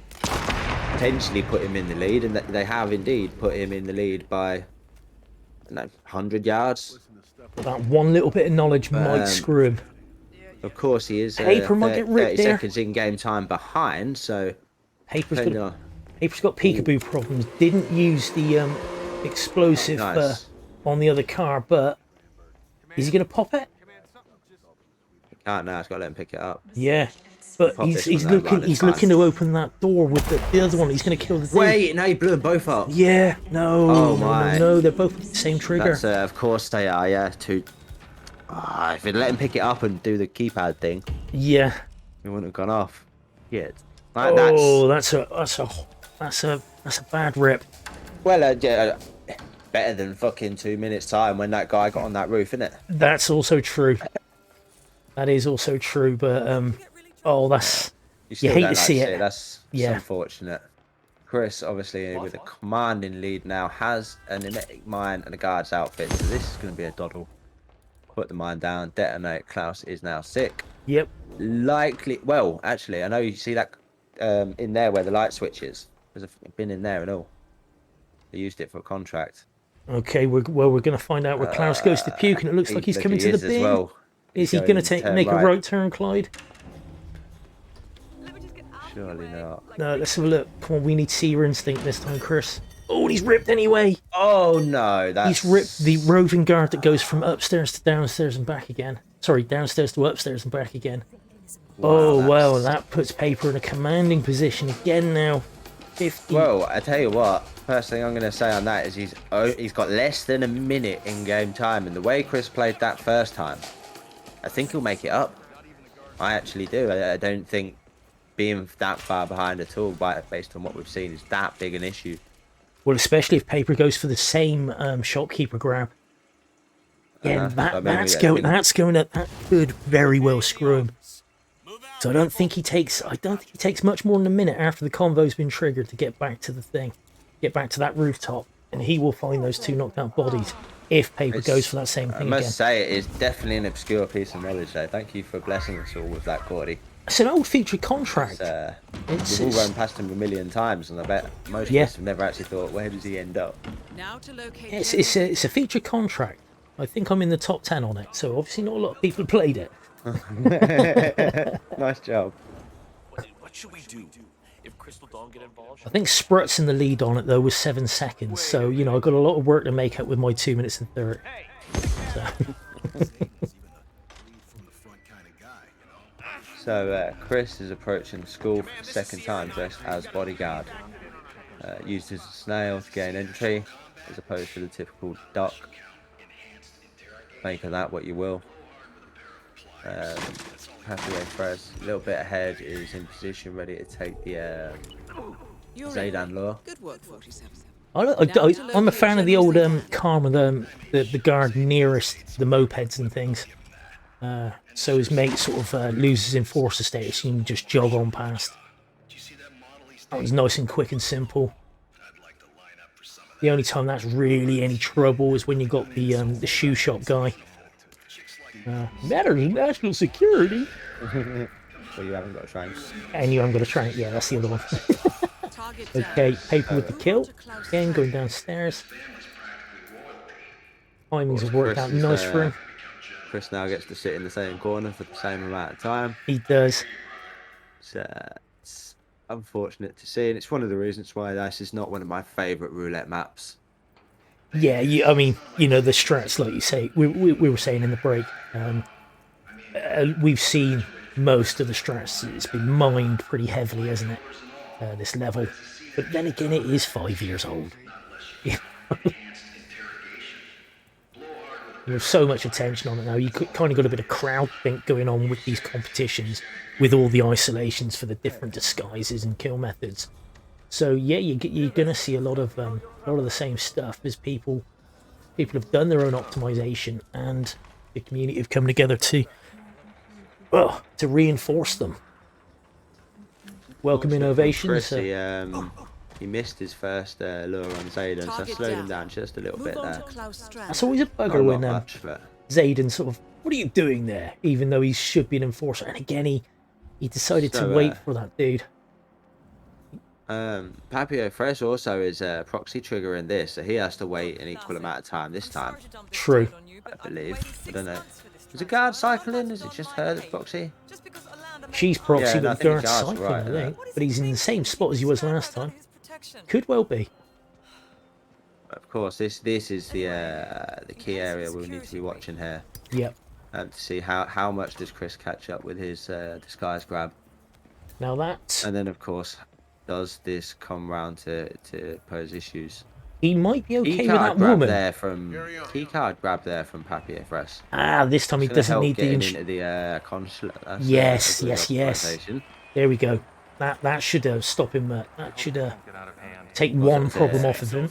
potentially put him in the lead, and that they have indeed put him in the lead by, I don't know, 100 yards. But that one little bit of knowledge might screw him. Of course, he is Paper might get ripped 30 there. seconds in game time behind, so Paper's depending got on- peekaboo problems. Didn't use the explosive Nice. on the other car, but is he going to pop it? can't now. It's got to let him pick it up. Yeah. But Pop he's this one down, right, he's it's looking fine. to open that door with the other one. He's going to kill the thing. Wait, no, he blew them both up. Yeah, no, Oh, no, my. no, they're both the same trigger. That's of course they are. Yeah, if they'd let him pick it up and do the keypad thing, Yeah. it wouldn't have gone off. Yeah. Like, Oh, that's a bad rip. well, yeah, better than fucking 2 minutes time when that guy got on that roof, isn't it? That's also true. That is also true, but that's still hate don't to like see it. That's Yeah. unfortunate. Chris, obviously, with a commanding lead now, has an emetic mine and a guard's outfit, so this is going to be a doddle. Put the mine down, detonate. Klaus is now sick. Yep. Likely, well, actually, I know you see that in there where the light switch is. There's a bin in there and all. They used it for a contract. Okay, we're going to find out where Klaus goes to puke, and it looks like he's coming to the is bin. as well. Is he He's going to turn make a right. right turn, Clyde? Surely not. No, let's have a look. Come on, we need to see your instinct this time, Chris. Oh, and he's ripped anyway. Oh no, that's... He's ripped the roving guard that goes from upstairs to downstairs and back again. Sorry, downstairs to upstairs and back again. Oh, well, that puts Paper in a commanding position again now. 50. Well, I tell you what. First thing I'm going to say on that is he's got less than a minute in game time, and the way Chris played that first time, I think he'll make it up. I actually do. I don't think being that far behind at all, based on what we've seen, is that big an issue. Well, especially if Paper goes for the same shopkeeper grab. Yeah, that could very well screw him. So I don't think he takes much more than a minute after the convo's been triggered to get back to the thing, get back to that rooftop, and he will find those two knocked out bodies if Paper goes for that same I thing must again. say, it is definitely an obscure piece of knowledge, though. Thank you for blessing us all with that, Gordy. It's an old featured contract. We've all run past him a million times, and I bet most of us have never actually thought, where does he end up? Now to locate It's a featured contract. I think I'm in the top 10 on it, so obviously not a lot of people have played it. Nice job. What should we do if Crystal Dawn get involved? I think Sprut's in the lead on it though with 7 seconds, so you know I've got a lot of work to make up with my 2 minutes and 30. So. So Chris is approaching school for the second time dressed as bodyguard. Used as a snail to gain entry, as opposed to the typical duck. Make of that what you will. PapierFresse, a little bit ahead, is in position, ready to take the Zaydan lure. Good work, 47. I'm a fan of the old Karma, the guard nearest the mopeds and things. So his mate sort of loses enforcer status and you can just jog on past. That was nice and quick and simple. The only time that's really any trouble is when you got the shoe shop guy. Matters national security. Well, you haven't got a train. And you haven't got a train. Yeah, that's the other one. Okay, Paper with the kill. Again, going downstairs. Timings have worked out nice for him. Chris now gets to sit in the same corner for the same amount of time. He does. It's unfortunate to see, and it's one of the reasons why this is not one of my favourite roulette maps. Yeah, I mean, you know, the strats, like you say, we were saying in the break, we've seen most of the strats. It's been mined pretty heavily, hasn't it, this level? But then again, it is 5 years old. There's so much attention on it now. You kind of got a bit of crowd think going on with these competitions, with all the isolations for the different disguises and kill methods. So yeah, you're gonna see a lot of the same stuff as people have done their own optimization, and the community have come together to reinforce them. Welcome innovation. Chris, he missed his first lure on Zaydan, so I slowed him down just a little bit there. That's always a bugger when Zaydan sort of, what are you doing there? Even though he should be an enforcer, and again he decided to wait for that dude. PapierFresse also is a proxy trigger in this, so he has to wait an equal amount of time this time. True. I believe. I don't know. Is a guard cycling? Is it just her that's proxy? She's proxy, but the guard's cycling, right, I think. But he's in the same spot as he was last time. Could well be. Of course, this is the key area we'll need to be watching here. Yep. To see how much does Chris catch up with his disguise grab. Now that. And then, of course, does this come round to pose issues? He might be okay with that woman. Key card grab there from PapierFresse. Ah, this time he doesn't need the into the consulate. Yes. There we go. That should stop him. That should take one problem off of him.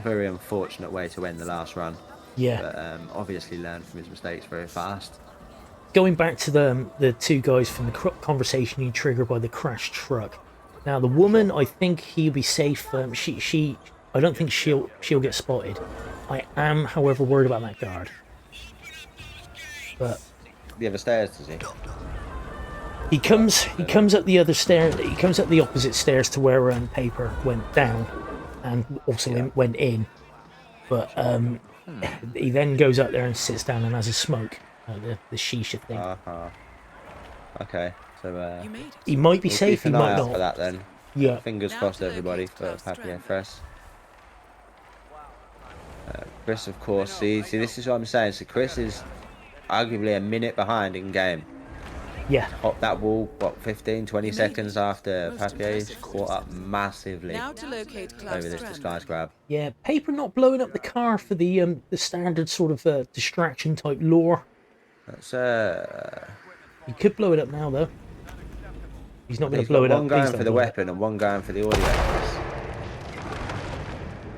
Very unfortunate way to end the last run. Yeah. But obviously learned from his mistakes very fast. Going back to the two guys from the conversation you triggered by the crashed truck. Now the woman, I think he'll be safe. I don't think she'll get spotted. I am, however, worried about that guard. But the other stairs, does he? He comes up the other stair. He comes up the opposite stairs to where Paper went down, and also went in. But he then goes up there and sits down and has a smoke, the shisha thing. Okay, so he might be safe. He might not. For that then. Yeah. Fingers crossed, everybody, for PapierFresse. Chris, of course. See, this is what I'm saying. So Chris is arguably a minute behind in game. Yeah. Hop that wall, what, 15, 20 seconds after Papier is caught up massively over this disguise grab. Yeah, Paper not blowing up the car for the standard sort of distraction type lure. That's He could blow it up now though. He's not going to blow it up. One going for the weapon and one going for the audio.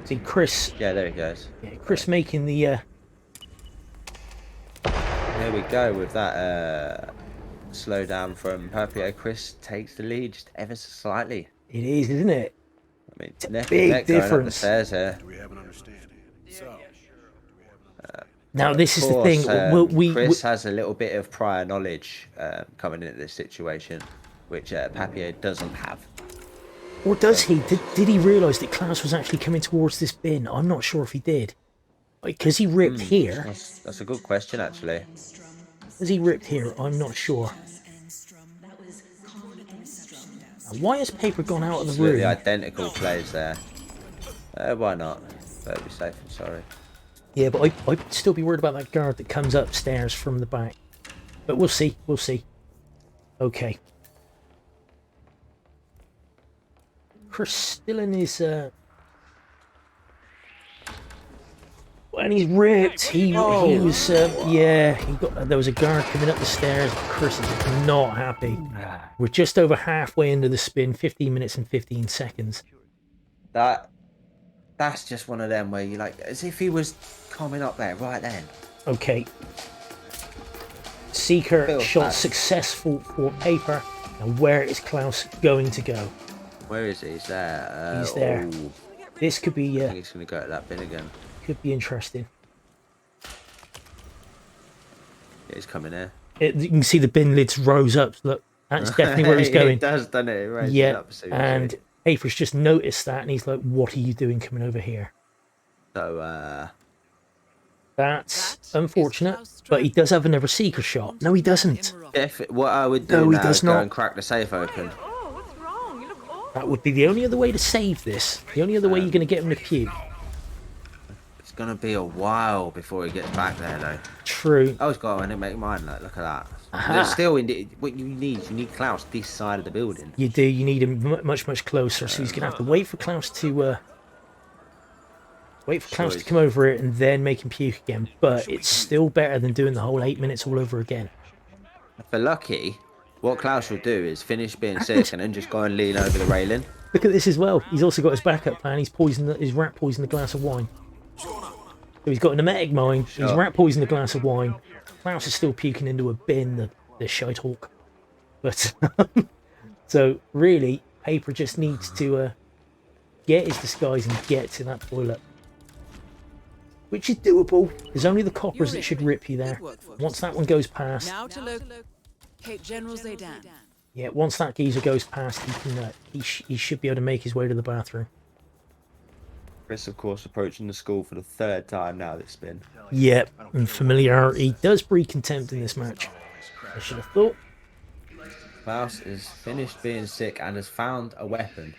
See, Chris. Yeah, there he goes. Yeah, Chris making the. There we go with that slow down from Papier. Chris takes the lead just ever so slightly. It is, isn't it? I mean, it's a big difference. Going up the stairs here. Now, this is Of the course, thing. Chris has a little bit of prior knowledge coming into this situation, which Papier doesn't have. Or does he? Did he realise that Klaus was actually coming towards this bin? I'm not sure if he did. Because he ripped here. That's a good question, actually. Has he ripped here? I'm not sure. Now, why has Paper gone out of the Absolutely room? identical plays there. Why not? Better be safe than sorry. Yeah, but I'd still be worried about that guard that comes upstairs from the back. But we'll see. We'll see. Okay. Chris still in his... When he's ripped, he was... yeah, there was a guard coming up the stairs. Chris is not happy. We're just over halfway into the spin. 15 minutes and 15 seconds. That's just one of them where you like, as if he was coming up there right then. Okay. Seeker shot successful for Paper. Now where is Klaus going to go? Where is he? He's there. He's there. Ooh. This could be... I think he's going to go to that bin again. Could be interesting. Yeah, he's coming here. You can see the bin lids rose up. Look, that's definitely where he's going. It does, doesn't it? It raises Yeah, up as soon as and Paper's just noticed that, and he's like, "What are you doing coming over here?" So, that's unfortunate, but he does have another seeker shot. No, he doesn't. What I would do now is go not. and crack the safe open. That would be the only other way to save this. The only other way you're going to get him to puke. It's going to be a while before he gets back there, though. True. Oh, he's got to make mine. Look at that. There's still, what you need Klaus this side of the building. You do. You need him much closer. So he's going to have to wait for Klaus to to come over it and then make him puke again. But it's still better than doing the whole 8 minutes all over again. If they're lucky, what Klaus will do is finish being sick and then just go and lean over the railing. Look at this as well. He's also got his backup plan. His rat poisoned a glass of wine. So he's got an emetic mine. He's rat poisoned a glass of wine. Klaus is still puking into a bin, the shite hawk. But, so really, Paper just needs to get his disguise and get to that toilet. Which is doable. There's only the coppers that should rip you there. Once that one goes past... Now to locate General Zaydan. Yeah, once that geezer goes past, he should be able to make his way to the bathroom. Chris, of course, approaching the school for the third time now this spin. Yep, and familiarity does breed contempt in this match. I should have thought. Klaus is finished being sick and has found a weapon.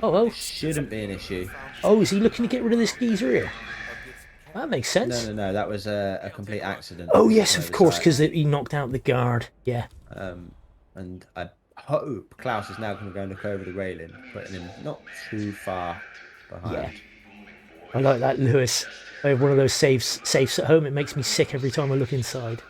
Oh. Shouldn't be an issue. Oh, is he looking to get rid of this geezer here? That makes sense. No, that was a complete accident. Oh, yes, of course, because he knocked out the guard. Yeah. And I hope Klaus is now going to go and look over the railing, putting him not too far behind. Yeah. I like that, Lewis. I have one of those safes at home. It makes me sick every time I look inside.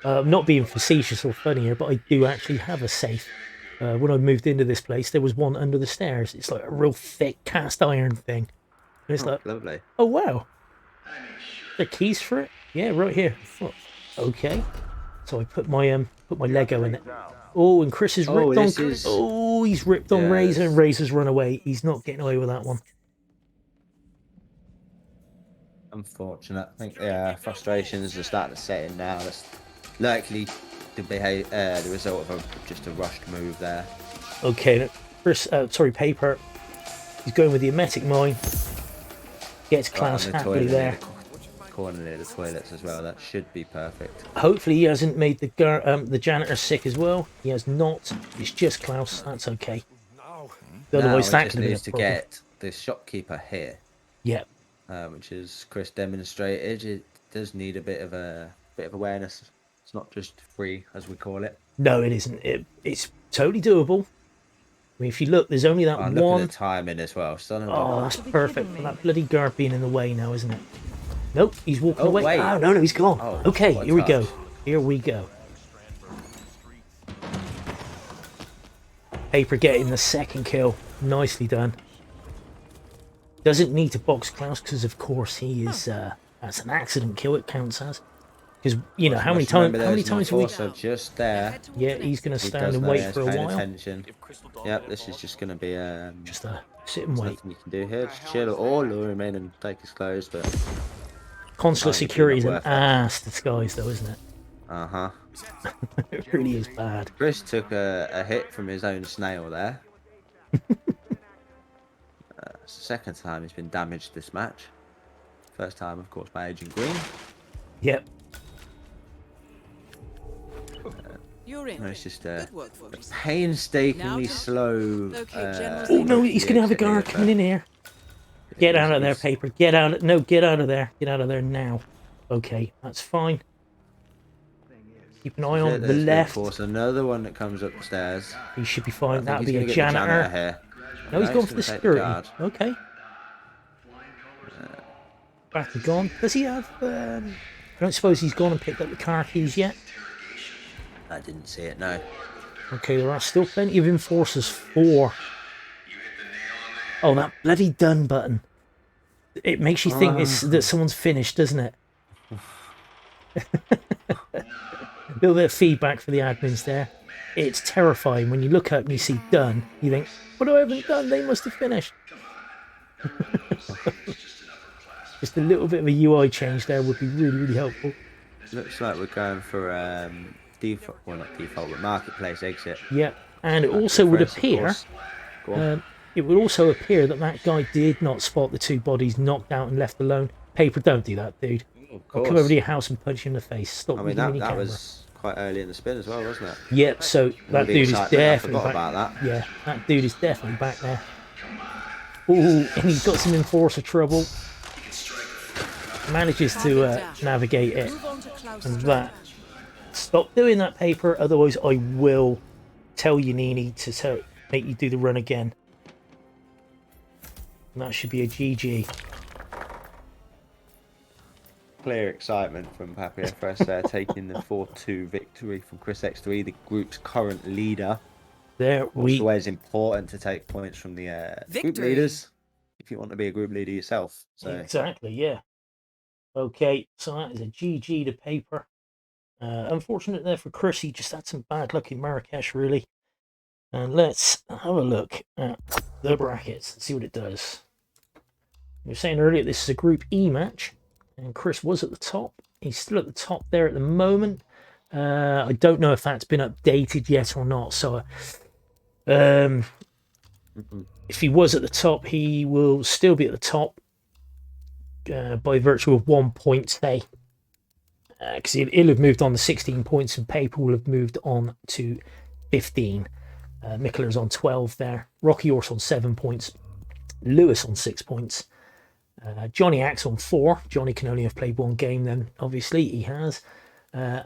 I'm not being facetious or funny here, but I do actually have a safe. When I moved into this place, there was one under the stairs. It's like a real thick cast iron thing. And it's like, lovely. Oh wow, the keys for it? Yeah, right here. Oh, okay. So I put my Lego in it. Oh, and Chris is ripped on. Oh, he's ripped on Razor, and Razor's run away. He's not getting away with that one. Unfortunate. I think frustrations are starting to set in now. That's likely to be the result of just a rushed move there. Okay, Chris. Paper. He's going with the emetic mine. Gets Klaus happily there. Corner near the toilets as well. That should be perfect. Hopefully he hasn't made the janitor sick as well. He has not. It's just Klaus. That's okay. Otherwise, that could be a problem. To get the shopkeeper here. Yep. Which is Chris demonstrated. It does need a bit of awareness. It's not just free, as we call it. No, it isn't. It's totally doable. I mean, if you look, there's only that one. Look at the timing as well. Oh, that's perfect for that bloody guard being in the way now, isn't it? Nope, he's walking away. Wait. Oh, no, he's gone. Oh, okay, here we go. Here we go. Paper getting the second kill. Nicely done. Doesn't need to box Klaus because, of course, he is... that's an accident kill, it counts as. Because, you know, how many times have we... Also just there. Yeah, he's going to He stand does and know wait he's for a paying while. attention. Yep, this is just going to be Just sit and there's wait. nothing you can do here. Just chill or lure him in and take his clothes, but Consular security is an worth it. ass disguise, though, isn't it? uh-huh. It really is bad. Chris took a hit from his own snail there. It's the second time he's been damaged this match. First time, of course, by Agent Green. Yep. You're in. It's just Good work, 47. painstakingly Now, slow. Oh no, he's going to have a guard coming in here. Get out of there, Paper. Get out. No, get out of there. Get out of there now. Okay, that's fine. Keep an eye on the left. Of course, another one that comes up the stairs. He should be fine. That'll be a janitor janitor. Here. No, he's gone for the take security. guard. Okay. Back to gone. Does he have... I don't suppose he's gone and picked up the car keys yet. I didn't see it, no. Okay, there are still plenty of enforcers for... Oh, that bloody done button. It makes you think that someone's finished, doesn't it? A little bit of feedback for the admins there. It's terrifying when you look up and you see done. You think, what I haven't done? They must have finished. Just a little bit of a UI change there would be really, really helpful. Looks like we're going for default, well not default, but marketplace exit. Yeah, and it also would appear, it would also appear that guy did not spot the two bodies knocked out and left alone. Paper, don't do that, dude. I'll come over to your house and punch you in the face. Stop. I mean, that was quite early in the spin as well, wasn't it? Yep. So that dude is definitely back. About that. Yeah, that dude is definitely back there. Ooh, and he's got some enforcer trouble. Manages to navigate it, and that. Stop doing that, Paper. Otherwise, I will tell you, Nini, to make you do the run again. And that should be a GG. Clear excitement from PapierFresse there, taking the 4-2 victory from ChrisX3, the group's current leader. It's always important to take points from the group leaders if you want to be a group leader yourself. So. Exactly, yeah. Okay, so that is a GG to Paper. Unfortunate there for Chris. He just had some bad luck in Marrakesh, really. And let's have a look at the brackets and see what it does. We were saying earlier this is a Group E match. And Chris was at the top. He's still at the top there at the moment. I don't know if that's been updated yet or not. So if he was at the top, he will still be at the top by virtue of 1 point, say. Because he'll have moved on to 16 points and Paper will have moved on to 15. Mickler's on 12 there. Rocky Horse on 7 points. Lewis on 6 points. Johnny Axe on 4. Johnny can only have played one game then, obviously. He has.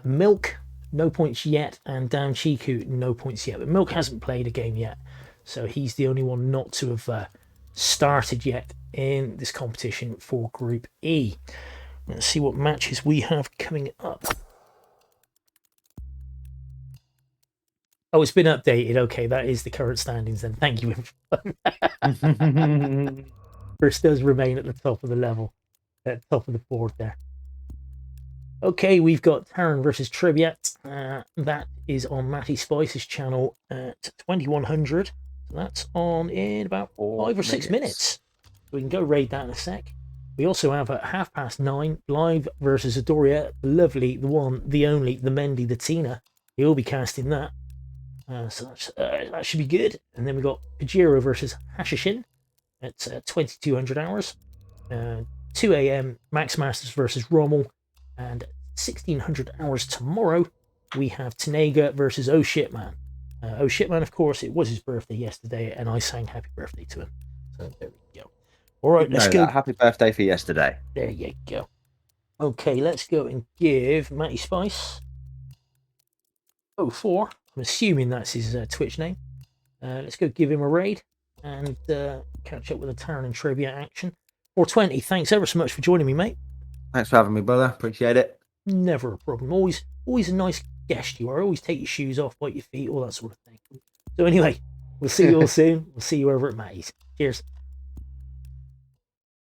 Milk, no points yet. And Dan Chiku, no points yet. But Milk hasn't played a game yet. So he's the only one not to have started yet in this competition for Group E. Let's see what matches we have coming up. Oh, it's been updated. Okay, that is the current standings then. Thank you. Chris does remain at the top of the level, at the top of the board there. Okay, we've got Taran versus Trivia. That is on Matty Spice's channel at 2100. So that's on in about 5 or 6 minutes. We can go raid that in a sec. We also have at 9:30 Live versus Adoria. Lovely, the one, the only, the Mendy, the Tina. He'll be casting that. So that should be good. And then we've got Pajero versus Hashishin at 2200 hours. 2 a.m. Max Masters versus Rommel. And 1600 hours tomorrow, we have Tenega versus Oh Shit Man. Oh Shit Man, of course, it was his birthday yesterday, and I sang happy birthday to him. So there we go. All right, let's go. Happy birthday for yesterday. There you go. Okay, let's go and give Matty Spice 04. I'm assuming that's his Twitch name. Let's go give him a raid and catch up with a Taran and Trivia action. 420, thanks ever so much for joining me, mate. Thanks for having me, brother. Appreciate it. Never a problem. Always a nice guest you are. Always take your shoes off, wipe your feet, all that sort of thing. So anyway, we'll see you all soon. We'll see you over at Matty's. Cheers.